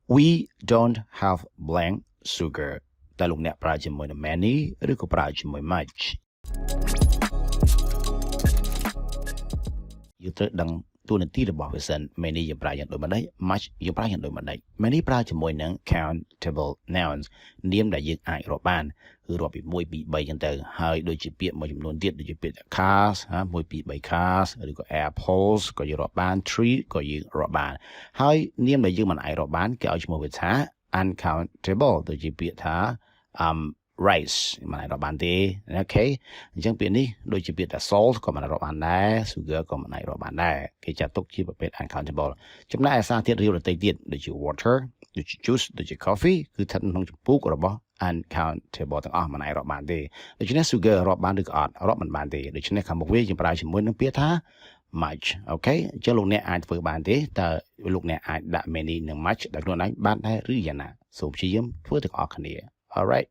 we don't have blank sugar តែលោកអ្នកប្រើជាមួយនឹង many ឬក៏ប្រើជាមួយ much យើងត្រូវដឹងតួនាទីរបស់វាសិន many យើងប្រើយ៉ាងដូចម្ដេច much យើងប្រើយ៉ាងដូចម្ដេច many ប្រើជាមួយនឹង countable nouns នាមដែលយើងអាចរាប់បានគឺរាប់ពី1 2 3ចឹងទៅហើយដូចជាពាក្យមួយចំនួនទៀតដូចជាពាក្យ cars 1 2 3 cars ឬក៏ apples ក៏យើងរាប់បាន tree ក៏យើងរាប់បានហើយនាមដែលយើងមិនអាចរាប់បានគេឲ្យឈ្មោះវាថា uncountable ដូចជាពាក្យថា rice មិនអាចរាប់បានទេអូខេអញ្ចឹងពាក្យនេះដូចជាពាក្យថា salt ក៏មិនអាចរាប់បានដែរ sugar ក៏មិនអាចរាប់បានដែរគេចាត់ទុកជាប្រភេទ uncountable ចំណែកឯសារធាតុរាវដទៃទៀតដូចជា water ដូចជា juice ដូចជា coffee គឺស្ថិតក្នុងចម្ពោះរបស់ uncountable ទាំងអស់មិនអាចរាប់បានទេដូច្នេះ sugar រាប់បានឬក៏អត់រាប់មិនបានទេដូច្នេះខាងមុខវាយើងប្រើជាមួយនឹងពាក្យថា much អូខេអញ្ចឹងលោកអ្នកអាចធ្វើបានទេតើលោកអ្នកអាចដាក់ many និង much ដល់ខ្លួនឯងបានដែរឬយ៉ាងណាសូមព្យាយាមធ្វើទាំងអស់គ្នា alright